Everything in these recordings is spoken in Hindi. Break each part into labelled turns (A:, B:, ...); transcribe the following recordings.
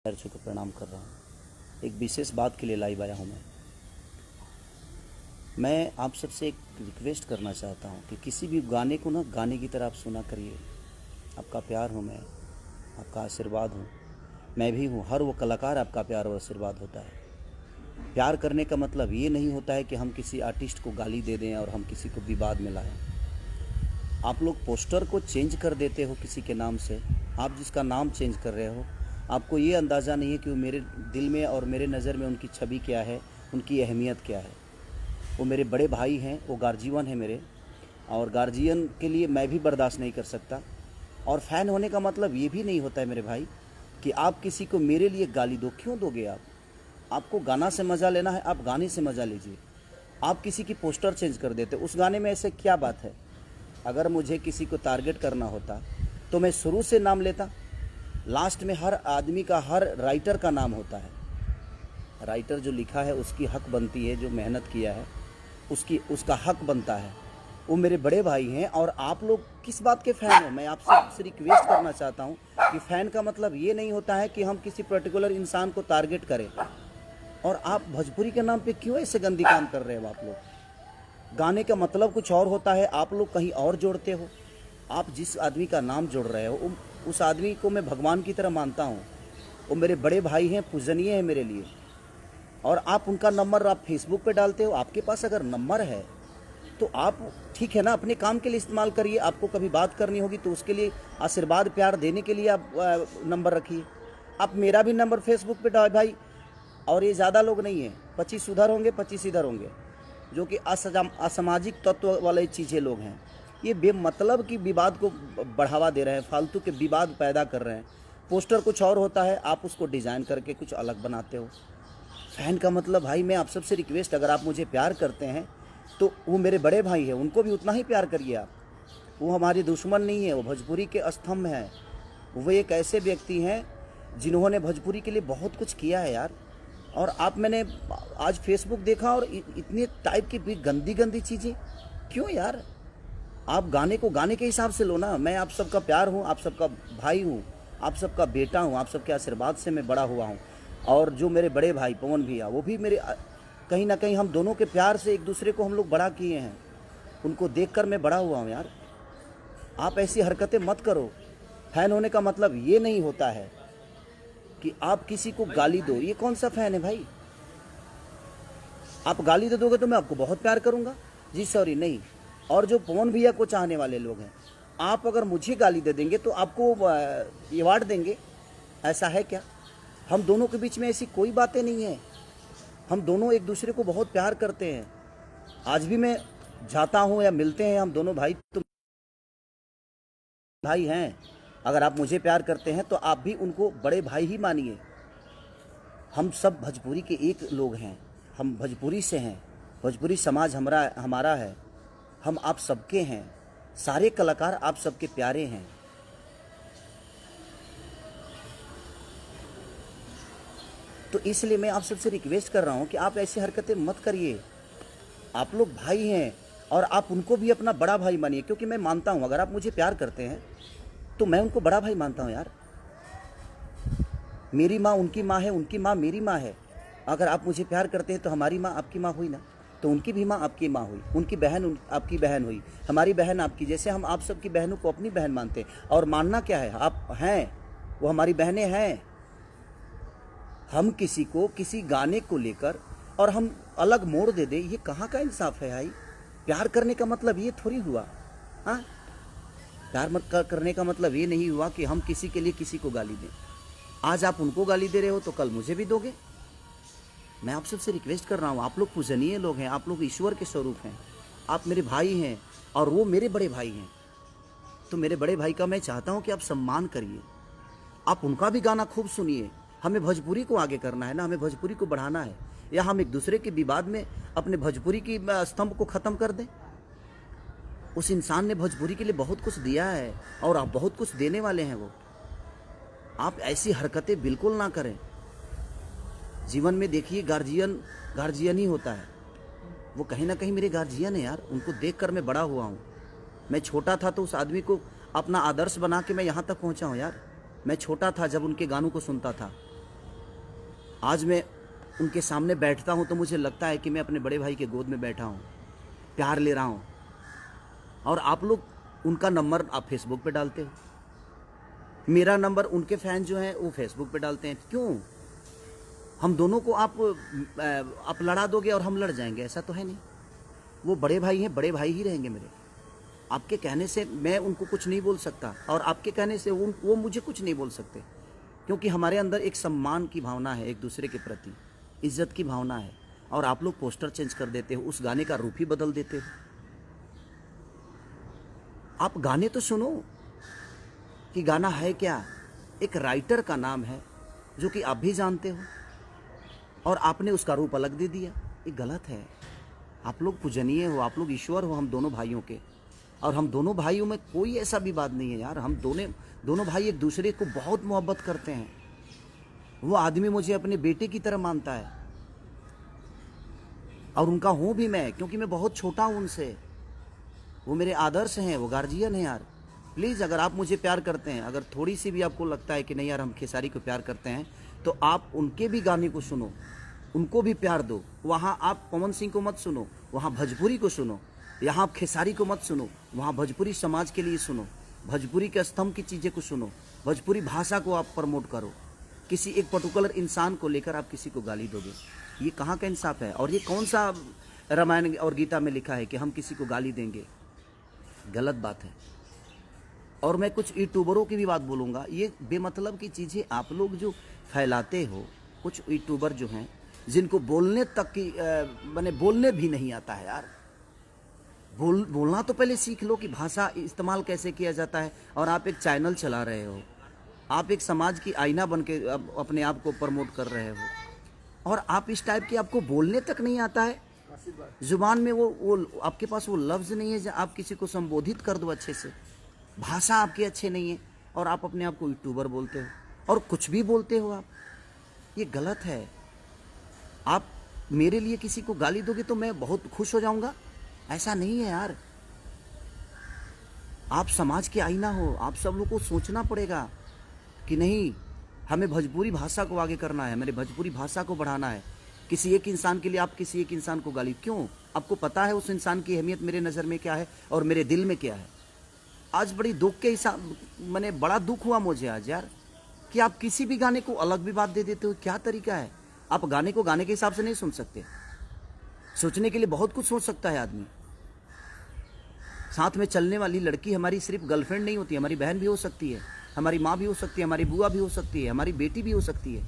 A: दर्शकों को प्रणाम कर रहा हूँ। एक विशेष बात के लिए लाइव आया हूँ। मैं आप सबसे एक रिक्वेस्ट करना चाहता हूँ कि किसी भी गाने को ना गाने की तरह आप सुना करिए। आपका प्यार हूँ मैं, आपका आशीर्वाद हूँ, मैं भी हूँ। हर वो कलाकार आपका प्यार और आशीर्वाद होता है। प्यार करने का मतलब ये नहीं होता है कि हम किसी आर्टिस्ट को गाली दे दें और हम किसी को विवाद में लाएं। आप लोग पोस्टर को चेंज कर देते हो किसी के नाम से। आप जिसका नाम चेंज कर रहे हो, आपको ये अंदाज़ा नहीं है कि वो मेरे दिल में और मेरे नज़र में उनकी छवि क्या है, उनकी अहमियत क्या है। वो मेरे बड़े भाई हैं, वो गार्जियन है मेरे, और गार्जियन के लिए मैं भी बर्दाश्त नहीं कर सकता। और फ़ैन होने का मतलब ये भी नहीं होता है मेरे भाई कि आप किसी को मेरे लिए गाली दो। क्यों दोगे आप? आपको गाना से मज़ा लेना है, आप गाने से मज़ा लीजिए। आप किसी की पोस्टर चेंज कर देते, उस गाने में ऐसे क्या बात है? अगर मुझे किसी को टारगेट करना होता तो मैं शुरू से नाम लेता। लास्ट में हर आदमी का, हर राइटर का नाम होता है। राइटर जो लिखा है उसकी हक बनती है, जो मेहनत किया है उसका हक बनता है। वो मेरे बड़े भाई हैं और आप लोग किस बात के फ़ैन हो? मैं आपसे रिक्वेस्ट करना चाहता हूँ कि फ़ैन का मतलब ये नहीं होता है कि हम किसी पर्टिकुलर इंसान को टारगेट करें। और आप भोजपुरी के नाम पे क्यों ऐसे गंदी काम कर रहे हो? आप लोग गाने का मतलब कुछ और होता है, आप लोग कहीं और जोड़ते हो। आप जिस आदमी का नाम जोड़ रहे हो उस आदमी को मैं भगवान की तरह मानता हूँ। वो मेरे बड़े भाई हैं, पूजनीय हैं मेरे लिए। और आप उनका नंबर आप फेसबुक पे डालते हो। आपके पास अगर नंबर है तो आप ठीक है ना, अपने काम के लिए इस्तेमाल करिए। आपको कभी बात करनी होगी तो उसके लिए आशीर्वाद प्यार देने के लिए आप नंबर रखिए। आप मेरा भी नंबर फेसबुक पे डाल भाई। और ये ज़्यादा लोग नहीं हैं, 25 उधर होंगे 25 इधर होंगे, जो कि असामाजिक तत्व वाले चीज़ें लोग हैं। ये बेमतलब की विवाद को बढ़ावा दे रहे हैं, फालतू के विवाद पैदा कर रहे हैं। पोस्टर कुछ और होता है, आप उसको डिज़ाइन करके कुछ अलग बनाते हो। फ़ैन का मतलब भाई, मैं आप सबसे रिक्वेस्ट, अगर आप मुझे प्यार करते हैं तो वो मेरे बड़े भाई हैं, उनको भी उतना ही प्यार करिए आप। वो हमारे दुश्मन नहीं है, वो भोजपुरी के स्तंभ हैं। वो एक ऐसे व्यक्ति हैं जिन्होंने भोजपुरी के लिए बहुत कुछ किया है यार। और मैंने आज फेसबुक देखा और इतने टाइप की भी गंदी गंदी चीज़ें क्यों यार? आप गाने को गाने के हिसाब से लो ना। मैं आप सबका प्यार हूँ, आप सबका भाई हूँ, आप सबका बेटा हूँ, आप सबके आशीर्वाद से मैं बड़ा हुआ हूँ। और जो मेरे बड़े भाई पवन भैया, वो भी मेरे, कहीं ना कहीं हम दोनों के प्यार से एक दूसरे को हम लोग बड़ा किए हैं। उनको देखकर मैं बड़ा हुआ हूँ यार। आप ऐसी हरकतें मत करो। फ़ैन होने का मतलब ये नहीं होता है कि आप किसी को गाली दो। ये कौन सा फ़ैन है भाई? आप गाली दे दोगे तो मैं आपको बहुत प्यार करूँगा जी, सॉरी नहीं। और जो पवन भैया को चाहने वाले लोग हैं, आप अगर मुझे गाली दे देंगे तो आपको अवार्ड देंगे, ऐसा है क्या? हम दोनों के बीच में ऐसी कोई बातें नहीं है। हम दोनों एक दूसरे को बहुत प्यार करते हैं। आज भी मैं जाता हूँ या मिलते हैं, हम दोनों भाई तो भाई हैं। अगर आप मुझे प्यार करते हैं तो आप भी उनको बड़े भाई ही मानिए। हम सब भोजपुरी के एक लोग हैं, हम भोजपुरी से हैं, भोजपुरी समाज हमारा है। हम आप सबके हैं, सारे कलाकार आप सबके प्यारे हैं। तो इसलिए मैं आप सबसे रिक्वेस्ट कर रहा हूं कि आप ऐसी हरकतें मत करिए। आप लोग भाई हैं और आप उनको भी अपना बड़ा भाई मानिए। क्योंकि मैं मानता हूं, अगर आप मुझे प्यार करते हैं तो मैं उनको बड़ा भाई मानता हूं यार। मेरी माँ उनकी माँ है, उनकी माँ मेरी माँ है। अगर आप मुझे प्यार करते हैं तो हमारी माँ आपकी माँ हुई ना, तो उनकी भी माँ आपकी माँ हुई, उनकी बहन आपकी बहन हुई, हमारी बहन आपकी। जैसे हम आप सबकी बहनों को अपनी बहन मानते हैं। और मानना क्या है, आप हैं, वो हमारी बहनें हैं। हम किसी को किसी गाने को लेकर और हम अलग मोड़ दे दें, ये कहाँ का इंसाफ है भाई? प्यार करने का मतलब ये थोड़ी हुआ। हाँ, प्यार मत करने का मतलब ये नहीं हुआ कि हम किसी के लिए किसी को गाली दें। आज आप उनको गाली दे रहे हो तो कल मुझे भी दोगे। मैं आप सबसे रिक्वेस्ट कर रहा हूँ, आप लोग पूजनीय लोग हैं, आप लोग ईश्वर के स्वरूप हैं, आप मेरे भाई हैं और वो मेरे बड़े भाई हैं। तो मेरे बड़े भाई का मैं चाहता हूँ कि आप सम्मान करिए, आप उनका भी गाना खूब सुनिए। हमें भोजपुरी को आगे करना है ना, हमें भोजपुरी को बढ़ाना है। या हम एक दूसरे के विवाद में अपने भोजपुरी की स्तंभ को ख़त्म कर दें? उस इंसान ने भोजपुरी के लिए बहुत कुछ दिया है और आप बहुत कुछ देने वाले हैं। वो आप ऐसी हरकतें बिल्कुल ना करें। जीवन में देखिए, गार्जियन ही होता है। वो कहीं ना कहीं मेरे गार्जियन है यार, उनको देखकर मैं बड़ा हुआ हूँ। मैं छोटा था तो उस आदमी को अपना आदर्श बना के मैं यहाँ तक पहुँचा हूँ यार। मैं छोटा था जब उनके गानों को सुनता था। आज मैं उनके सामने बैठता हूँ तो मुझे लगता है कि मैं अपने बड़े भाई के गोद में बैठा हूँ, प्यार ले रहा हूँ। और आप लोग उनका नंबर आप फेसबुक पे डालते हो, मेरा नंबर उनके फैन जो हैं वो फेसबुक पे डालते हैं। क्यों? हम दोनों को आप लड़ा दोगे और हम लड़ जाएंगे? ऐसा तो है नहीं। वो बड़े भाई हैं, बड़े भाई ही रहेंगे मेरे। आपके कहने से मैं उनको कुछ नहीं बोल सकता और आपके कहने से वो मुझे कुछ नहीं बोल सकते, क्योंकि हमारे अंदर एक सम्मान की भावना है, एक दूसरे के प्रति इज्जत की भावना है। और आप लोग पोस्टर चेंज कर देते हो, उस गाने का रूप ही बदल देते हो। आप गाने तो सुनो कि गाना है क्या। एक राइटर का नाम है जो कि आप भी जानते हो, और आपने उसका रूप अलग दे दिया। ये गलत है। आप लोग पूजनीय हो, आप लोग ईश्वर हो हम दोनों भाइयों के, और हम दोनों भाइयों में कोई ऐसा विवाद नहीं है यार। हम दोनों भाई एक दूसरे को बहुत मोहब्बत करते हैं। वो आदमी मुझे अपने बेटे की तरह मानता है और उनका हूँ भी मैं, क्योंकि मैं बहुत छोटा हूँ उनसे। वो मेरे आदर्श हैं, वो गार्जियन हैं यार। प्लीज़ अगर आप मुझे प्यार करते हैं, अगर थोड़ी सी भी आपको लगता है कि नहीं यार हम खेसारी को प्यार करते हैं, तो आप उनके भी गाने को सुनो, उनको भी प्यार दो। वहाँ आप पवन सिंह को मत सुनो, वहाँ भोजपुरी को सुनो। यहाँ आप खेसारी को मत सुनो, वहाँ भोजपुरी समाज के लिए सुनो, भोजपुरी के स्तंभ की चीज़ें को सुनो, भोजपुरी भाषा को आप प्रमोट करो। किसी एक पर्टिकुलर इंसान को लेकर आप किसी को गाली दोगे, ये कहाँ का इंसाफ है? और ये कौन सा रामायण और गीता में लिखा है कि हम किसी को गाली देंगे? गलत बात है। और मैं कुछ यूट्यूबरों की भी बात बोलूँगा। ये बेमतलब की चीज़ें आप लोग जो फैलाते हो, कुछ यूट्यूबर जो हैं जिनको बोलने तक की मैंने बोलने भी नहीं आता है यार। बोलना तो पहले सीख लो कि भाषा इस्तेमाल कैसे किया जाता है। और आप एक चैनल चला रहे हो, आप एक समाज की आईना बन के अपने आप को प्रमोट कर रहे हो, और आप इस टाइप की आपको बोलने तक नहीं आता है। जुबान में वो आपके पास वो लफ्ज़ नहीं है जो आप किसी को संबोधित कर दो अच्छे से। भाषा आपकी अच्छे नहीं है और आप अपने आप को यूट्यूबर बोलते हो और कुछ भी बोलते हो आप। ये गलत है। आप मेरे लिए किसी को गाली दोगे तो मैं बहुत खुश हो जाऊंगा, ऐसा नहीं है यार। आप समाज के आईना हो, आप सब लोग को सोचना पड़ेगा कि नहीं, हमें भोजपुरी भाषा को आगे करना है, मेरे भोजपुरी भाषा को बढ़ाना है। किसी एक इंसान के लिए आप किसी एक इंसान को गाली क्यों? आपको पता है उस इंसान की अहमियत मेरे नज़र में क्या है और मेरे दिल में क्या है। आज बड़ी दुख के हिसाब मैंने बड़ा दुख हुआ मुझे आज यार कि आप किसी भी गाने को अलग भी बात दे देते हो। क्या तरीका है? आप गाने को गाने के हिसाब से नहीं सुन सकते। सोचने के लिए बहुत कुछ सोच सकता है आदमी। साथ में चलने वाली लड़की हमारी सिर्फ गर्लफ्रेंड नहीं होती, हमारी बहन भी हो सकती है, हमारी माँ भी हो सकती है, हमारी बुआ भी हो सकती है, हमारी बेटी भी हो सकती है,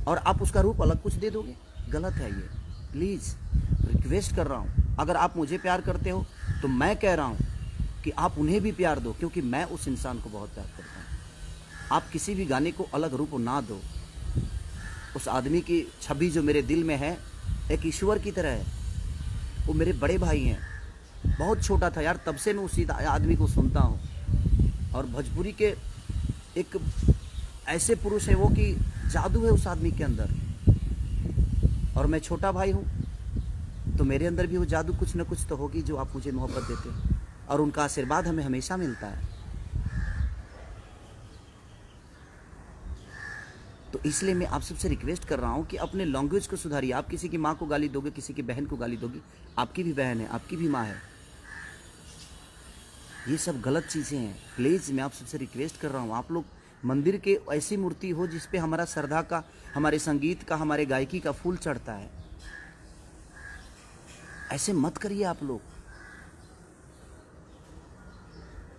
A: और आप उसका रूप अलग कुछ दे दोगे। गलत है ये। प्लीज़ रिक्वेस्ट कर रहा हूँ, अगर आप मुझे प्यार करते हो तो मैं कह रहा हूँ कि आप उन्हें भी प्यार दो, क्योंकि मैं उस इंसान को बहुत प्यार करता हूँ। आप किसी भी गाने को अलग रूप ना दो। उस आदमी की छवि जो मेरे दिल में है एक ईश्वर की तरह है। वो मेरे बड़े भाई हैं। बहुत छोटा था यार, तब से मैं उसी आदमी को सुनता हूँ। और भोजपुरी के एक ऐसे पुरुष है वो कि जादू है उस आदमी के अंदर। और मैं छोटा भाई हूँ तो मेरे अंदर भी वो जादू कुछ न कुछ तो होगी जो आप मुझे मोहब्बत देते हो, और उनका आशीर्वाद हमें हमेशा मिलता है। तो इसलिए मैं आप सबसे रिक्वेस्ट कर रहा हूँ कि अपने लैंग्वेज को सुधारिए। आप किसी की माँ को गाली दोगे, किसी की बहन को गाली दोगे, आपकी भी बहन है, आपकी भी माँ है। ये सब गलत चीज़ें हैं। प्लीज़ मैं आप सबसे रिक्वेस्ट कर रहा हूँ, आप लोग मंदिर के ऐसी मूर्ति हो जिस पे हमारा श्रद्धा का, हमारे संगीत का, हमारे गायकी का फूल चढ़ता है। ऐसे मत करिए आप लोग।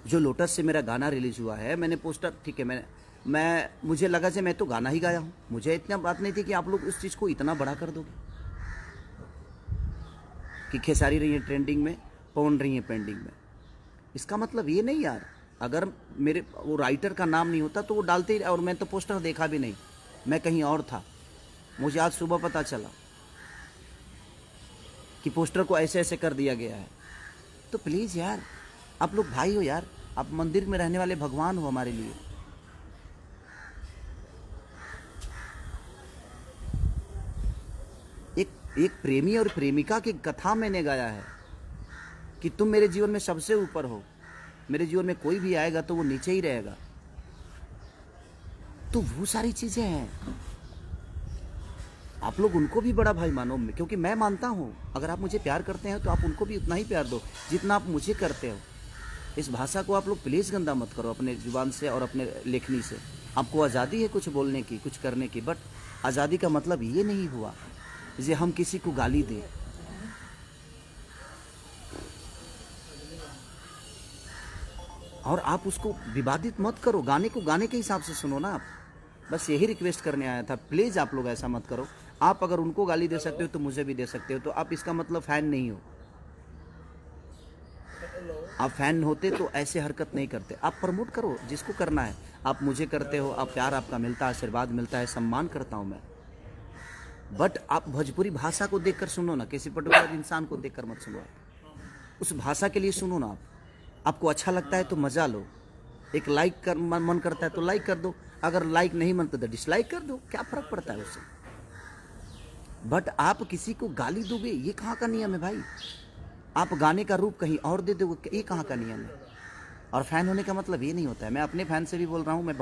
A: जो लोटस से मेरा गाना रिलीज हुआ है, मैंने पोस्टर, ठीक है, मैं मुझे लगा कि मैं तो गाना ही गाया हूँ। मुझे इतना बात नहीं थी कि आप लोग उस चीज़ को इतना बड़ा कर दोगे कि खेसारी रही है ट्रेंडिंग में, पवन रही है पेंडिंग में। इसका मतलब ये नहीं यार, अगर मेरे वो राइटर का नाम नहीं होता तो वो डालते ही, और मैं तो पोस्टर देखा भी नहीं, मैं कहीं और था। मुझे आज सुबह पता चला कि पोस्टर को ऐसे ऐसे कर दिया गया है। तो प्लीज़ यार, आप लोग भाई हो यार, आप मंदिर में रहने वाले भगवान हो हमारे लिए। एक प्रेमी और प्रेमिका की कथा मैंने गाया है कि तुम मेरे जीवन में सबसे ऊपर हो, मेरे जीवन में कोई भी आएगा तो वो नीचे ही रहेगा। तो वो सारी चीज़ें हैं। आप लोग उनको भी बड़ा भाई मानो, क्योंकि मैं मानता हूँ अगर आप मुझे प्यार करते हैं तो आप उनको भी उतना ही प्यार दो जितना आप मुझे करते हो। इस भाषा को आप लोग प्लीज़ गंदा मत करो अपने जुबान से और अपने लेखनी से। आपको आज़ादी है कुछ बोलने की, कुछ करने की, बट आज़ादी का मतलब ये नहीं हुआ जे हम किसी को गाली दें। और आप उसको विवादित मत करो, गाने को गाने के हिसाब से सुनो ना आप। बस यही रिक्वेस्ट करने आया था, प्लीज़ आप लोग ऐसा मत करो। आप अगर उनको गाली दे सकते हो तो मुझे भी दे सकते हो, तो आप इसका मतलब फ़ैन नहीं हो। आप फ़ैन होते तो ऐसे हरकत नहीं करते। आप प्रमोट करो जिसको करना है, आप मुझे करते हो, आप प्यार आपका मिलता है, आशीर्वाद मिलता है, सम्मान करता हूँ मैं। बट आप भोजपुरी भाषा को देखकर सुनो ना, किसी पर्टिकुलर इंसान को देखकर मत सुनो। आप उस भाषा के लिए सुनो ना। आपको अच्छा लगता है तो मज़ा लो। एक लाइक कर मन करता है तो लाइक कर दो, अगर लाइक नहीं मन करता डिसलाइक कर दो, क्या फ़र्क पड़ता है उससे। बट आप किसी को गाली दोगे, ये कहाँ का नियम है भाई। आप गाने का रूप कहीं और दे दोगे, ये कहाँ का नियम है। और फ़ैन होने का मतलब ये नहीं होता है। मैं अपने फ़ैन से भी बोल रहा हूँ, मैं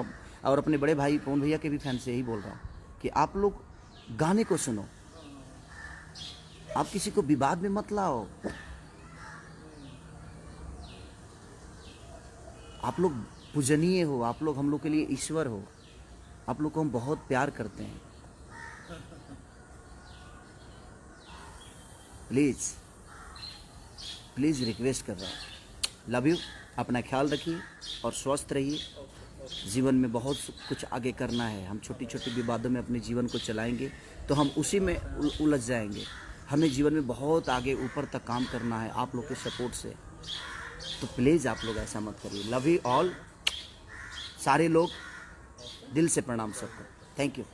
A: और अपने बड़े भाई पवन भैया के भी फ़ैन से यही बोल रहा हूँ कि आप लोग गाने को सुनो, आप किसी को विवाद में मत लाओ। आप लोग पूजनीय हो, आप लोग हम लोग के लिए ईश्वर हो, आप लोग को हम बहुत प्यार करते हैं। प्लीज़ प्लीज़ रिक्वेस्ट कर रहा हूँ, लव यू। अपना ख्याल रखिए और स्वस्थ रहिए। जीवन में बहुत कुछ आगे करना है। हम छोटी छोटी विवादों में अपने जीवन को चलाएंगे तो हम उसी में उलझ जाएंगे। हमें जीवन में बहुत आगे ऊपर तक काम करना है आप लोग के सपोर्ट से। तो प्लीज़ आप लोग ऐसा मत करिए। लव यू ऑल, सारे लोग, दिल से प्रणाम सबको। Thank you.